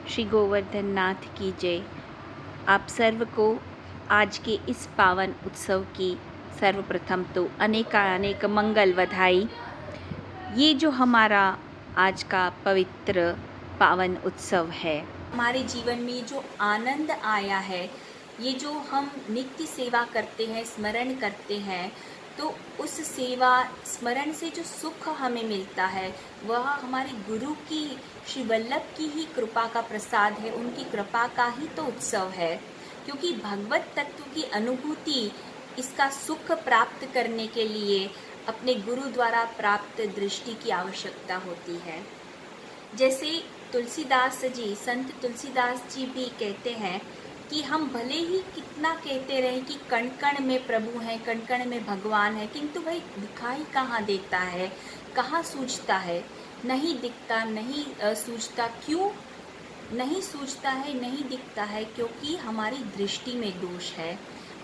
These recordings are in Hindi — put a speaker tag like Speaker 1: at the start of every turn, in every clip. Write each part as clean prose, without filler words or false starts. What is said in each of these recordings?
Speaker 1: श्री गोवर्धन नाथ की जय। आप सर्व को आज के इस पावन उत्सव की सर्वप्रथम तो अनेक मंगल बधाई। ये जो हमारा आज का पवित्र पावन उत्सव है, हमारे जीवन में जो आनंद आया है, ये जो हम नित्य सेवा करते हैं, स्मरण करते हैं, तो उस सेवा स्मरण से जो सुख हमें मिलता है वह हमारे गुरु की, श्री वल्लभ की ही कृपा का प्रसाद है। उनकी कृपा का ही तो उत्सव है, क्योंकि भगवत तत्व की अनुभूति, इसका सुख प्राप्त करने के लिए अपने गुरु द्वारा प्राप्त दृष्टि की आवश्यकता होती है। जैसे तुलसीदास जी, संत तुलसीदास जी भी कहते हैं कि हम भले ही कितना कहते रहें कि कण कण में प्रभु हैं, कण कण में भगवान है, किंतु भाई दिखाई कहाँ देता है, कहाँ सूझता है? नहीं दिखता, नहीं सूझता। क्यों नहीं सूझता है, नहीं दिखता है? क्योंकि हमारी दृष्टि में दोष है।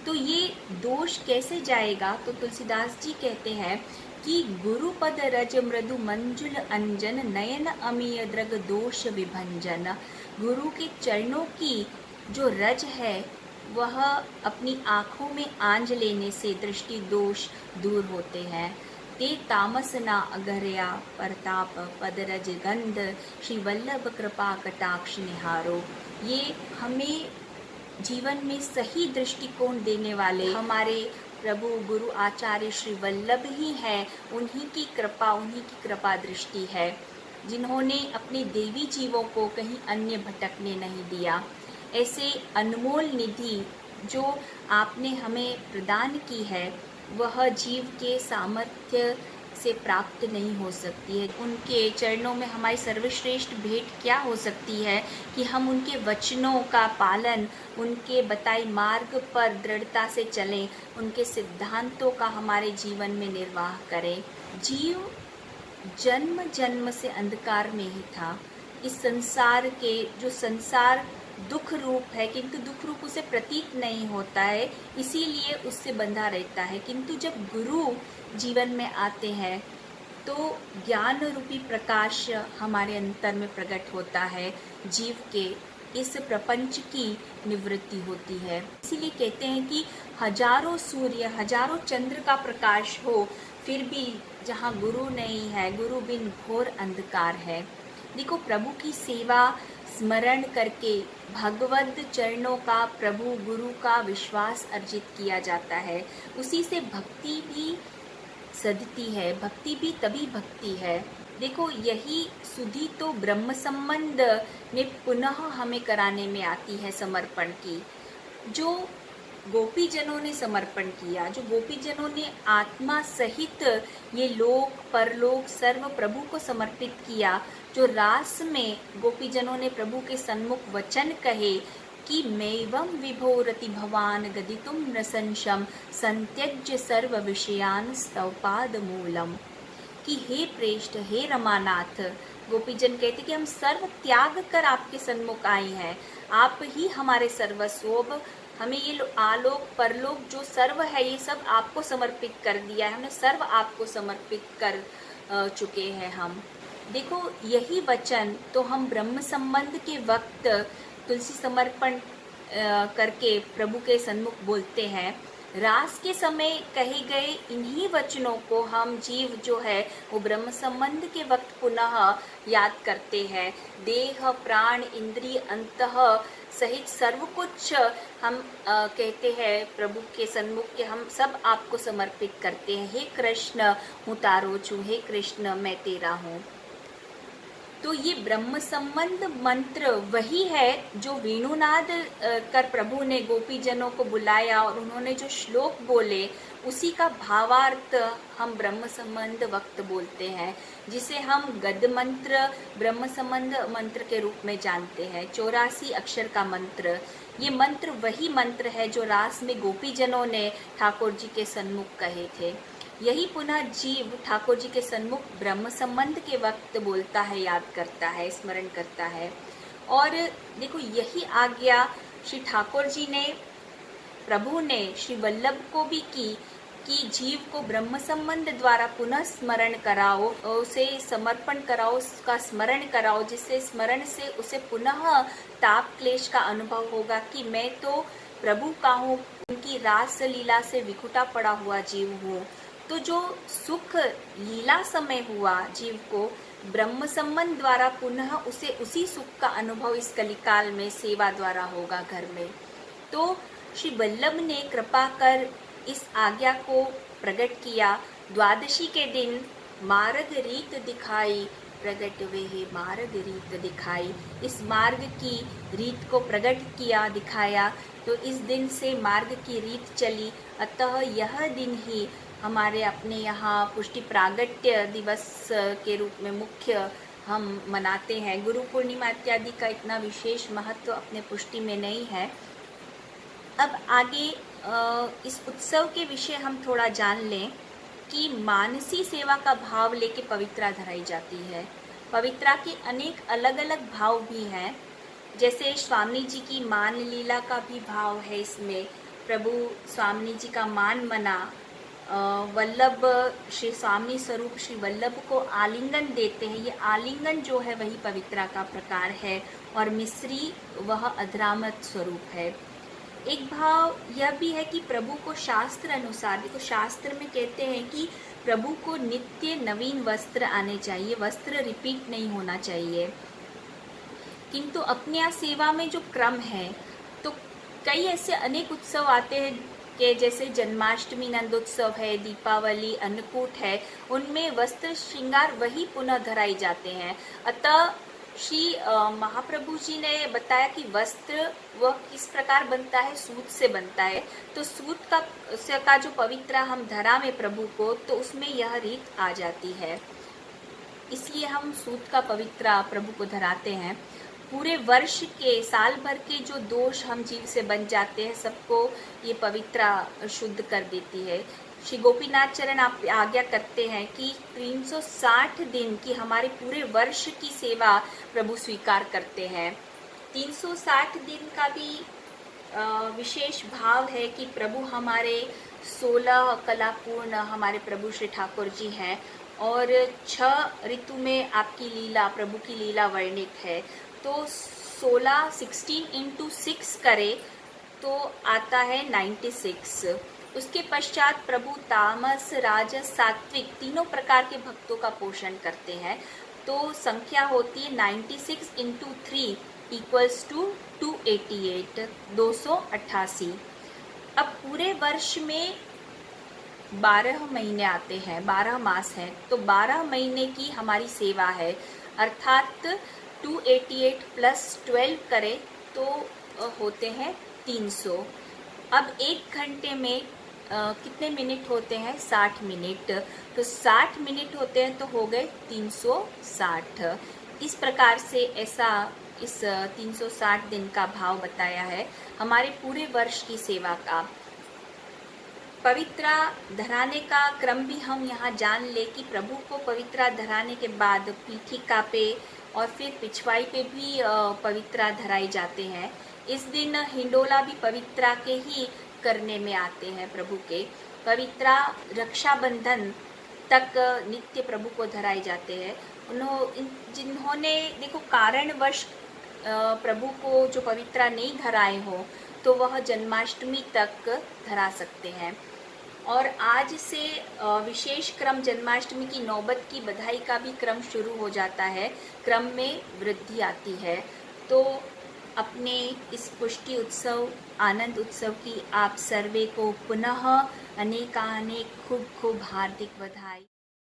Speaker 1: तो ये दोष कैसे जाएगा? तो तुलसीदास जी कहते हैं कि गुरुपद रज मृदु मंजुल अंजन नयन अमीय द्रग दोष विभंजन। गुरु के चरणों की जो रज है वह अपनी आँखों में आंज लेने से दृष्टि दोष दूर होते हैं। ते तामस ना अगरया परताप पदरज गंध श्री वल्लभ कृपा कटाक्ष निहारो। ये हमें जीवन में सही दृष्टिकोण देने वाले हमारे प्रभु गुरु आचार्य श्री वल्लभ ही हैं। उन्हीं की कृपा दृष्टि है, जिन्होंने अपने देवी जीवों को कहीं अन्य भटकने नहीं दिया। ऐसे अनमोल निधि जो आपने हमें प्रदान की है, वह जीव के सामर्थ्य से प्राप्त नहीं हो सकती है। उनके चरणों में हमारी सर्वश्रेष्ठ भेंट क्या हो सकती है कि हम उनके वचनों का पालन, उनके बताए मार्ग पर दृढ़ता से चलें, उनके सिद्धांतों का हमारे जीवन में निर्वाह करें। जीव जन्म जन्म से अंधकार में ही था। इस संसार के जो संसार दुख रूप है, किंतु दुख रूप उसे प्रतीत नहीं होता है, इसीलिए उससे बंधा रहता है। किंतु जब गुरु जीवन में आते हैं तो ज्ञान रूपी प्रकाश हमारे अंतर में प्रकट होता है, जीव के इस प्रपंच की निवृत्ति होती है। इसीलिए कहते हैं कि हजारों सूर्य, हजारों चंद्र का प्रकाश हो, फिर भी जहाँ गुरु नहीं है, गुरु बिन घोर अंधकार है। देखो, प्रभु की सेवा स्मरण करके भगवद चरणों का, प्रभु गुरु का विश्वास अर्जित किया जाता है। उसी से भक्ति भी सधती है, भक्ति भी तभी भक्ति है। देखो, यही सुधि तो ब्रह्म संबंध में पुनः हमें कराने में आती है समर्पण की। जो गोपीजनों ने समर्पण किया, जो गोपीजनों ने आत्मा सहित ये लोक परलोक सर्व प्रभु को समर्पित किया, जो रास में गोपीजनों ने प्रभु के सन्मुख वचन कहे कि मैवं विभोरति भवान गदितुं न संशम संत्यज्य सर्व विषयान स्तवपाद मूलम। कि हे प्रेष्ठ, हे रमानाथ, गोपीजन कहते कि हम सर्व त्याग कर आपके सन्मुख आए हैं, आप ही हमारे सर्वस्व, हमें ये आलोक परलोक जो सर्व है ये सब आपको समर्पित कर दिया है, हमने सर्व आपको समर्पित कर चुके हैं हम। देखो, यही वचन तो हम ब्रह्म संबंध के वक्त तुलसी समर्पण करके प्रभु के सन्मुख बोलते हैं। रास के समय कहे गए इन्हीं वचनों को हम जीव जो है वो ब्रह्म संबंध के वक्त पुनः याद करते हैं। देह प्राण इंद्रिय अंतः सहित सर्व कुछ हम कहते हैं प्रभु के सन्मुख के हम सब आपको समर्पित करते हैं। हे कृष्ण हूँ तारो छू, हे कृष्ण मैं तेरा हूँ। तो ये ब्रह्म संबंध मंत्र वही है जो वेणुनाद कर प्रभु ने गोपीजनों को बुलाया और उन्होंने जो श्लोक बोले, उसी का भावार्थ हम ब्रह्म संबंध वक्त बोलते हैं, जिसे हम गद मंत्र ब्रह्म संबंध मंत्र के रूप में जानते हैं। 84 अक्षर का मंत्र, ये मंत्र वही मंत्र है जो रास में गोपीजनों ने ठाकुर जी के सन्मुख कहे थे। यही पुनः जीव ठाकुर जी के सन्मुख ब्रह्म संबंध के वक्त बोलता है, याद करता है, स्मरण करता है। और देखो, यही आज्ञा श्री ठाकुर जी ने, प्रभु ने श्री वल्लभ को भी की कि जीव को ब्रह्म संबंध द्वारा पुनः स्मरण कराओ, उसे समर्पण कराओ, उसका स्मरण कराओ, जिससे स्मरण से उसे पुनः ताप क्लेश का अनुभव होगा कि मैं तो प्रभु का हूँ, उनकी रास लीला से विखुटा पड़ा हुआ जीव हूँ। तो जो सुख लीला समय हुआ जीव को, ब्रह्म संबंध द्वारा पुनः उसे उसी सुख का अनुभव इस कलिकाल में सेवा द्वारा होगा घर में। तो श्री वल्लभ ने कृपा कर इस आज्ञा को प्रकट किया। द्वादशी के दिन मार्ग रीत दिखाई, प्रकट वे मार्ग रीत दिखाई। इस मार्ग की रीत को प्रकट किया, दिखाया, तो इस दिन से मार्ग की रीत चली। अतः यह दिन ही हमारे अपने यहाँ पुष्टि प्रागट्य दिवस के रूप में मुख्य हम मनाते हैं। गुरु पूर्णिमा इत्यादि का इतना विशेष महत्व अपने पुष्टि में नहीं है। अब आगे इस उत्सव के विषय हम थोड़ा जान लें कि मानसी सेवा का भाव लेके पवित्रा धराई जाती है। पवित्रा के अनेक अलग अलग भाव भी हैं, जैसे स्वामी जी की मान लीला का भी भाव है इसमें। प्रभु स्वामी जी का मान मना, वल्लभ श्री स्वामी स्वरूप श्री वल्लभ को आलिंगन देते हैं। ये आलिंगन जो है वही पवित्रा का प्रकार है, और मिश्री वह अधरामत स्वरूप है। एक भाव यह भी है कि प्रभु को शास्त्र अनुसार, देखो शास्त्र में कहते हैं कि प्रभु को नित्य नवीन वस्त्र आने चाहिए, वस्त्र रिपीट नहीं होना चाहिए। किंतु अपने यहाँ सेवा में जो क्रम है, तो कई ऐसे अनेक उत्सव आते हैं कि जैसे जन्माष्टमी नंदोत्सव है, दीपावली, अन्नकूट है, उनमें वस्त्र श्रृंगार वही पुनः धराए जाते हैं। अतः श्री महाप्रभु जी ने बताया कि वस्त्र वह किस प्रकार बनता है, सूत से बनता है। तो सूत का जो पवित्रा हम धरा में प्रभु को, तो उसमें यह रीत आ जाती है, इसलिए हम सूत का पवित्रा प्रभु को धराते हैं। पूरे वर्ष के, साल भर के जो दोष हम जीव से बन जाते हैं, सबको ये पवित्रा शुद्ध कर देती है। श्री गोपीनाथ चरण आप आज्ञा करते हैं कि 360 दिन की हमारे पूरे वर्ष की सेवा प्रभु स्वीकार करते हैं। 360 दिन का भी विशेष भाव है कि प्रभु हमारे 16 कलापूर्ण हमारे प्रभु श्री ठाकुर जी हैं, और 6 ऋतु में आपकी लीला, प्रभु की लीला वर्णित है। तो 16 इंटू 6 करे तो आता है 96। उसके पश्चात प्रभु तामस, राजस, सात्विक तीनों प्रकार के भक्तों का पोषण करते हैं। तो संख्या होती है 96 इंटू 3 इक्वल्स टू 288, 288। अब पूरे वर्ष में 12 महीने आते हैं, 12 मास हैं, तो 12 महीने की हमारी सेवा है, अर्थात 288 प्लस 12 करें तो होते हैं 300। अब 1 घंटे में कितने मिनट होते हैं? 60 मिनट। तो 60 मिनट होते हैं तो हो गए 360। इस प्रकार से ऐसा इस 360 दिन का भाव बताया है हमारे पूरे वर्ष की सेवा का। पवित्रा धराने का क्रम भी हम यहाँ जान ले कि प्रभु को पवित्रा धराने के बाद पीठिका पे और फिर पिछवाई पे भी पवित्रा धराए जाते हैं। इस दिन हिंडोला भी पवित्रा के ही करने में आते हैं प्रभु के। पवित्रा रक्षाबंधन तक नित्य प्रभु को धराए जाते हैं। जिन्होंने देखो कारणवश प्रभु को जो पवित्रा नहीं धराए हो, तो वह जन्माष्टमी तक धरा सकते हैं। और आज से विशेष क्रम जन्माष्टमी की नौबत की बधाई का भी क्रम शुरू हो जाता है, क्रम में वृद्धि आती है। तो अपने इस पुष्टि उत्सव, आनंद उत्सव की आप सर्वे को पुनः अनेकानेक खूब खूब हार्दिक बधाई।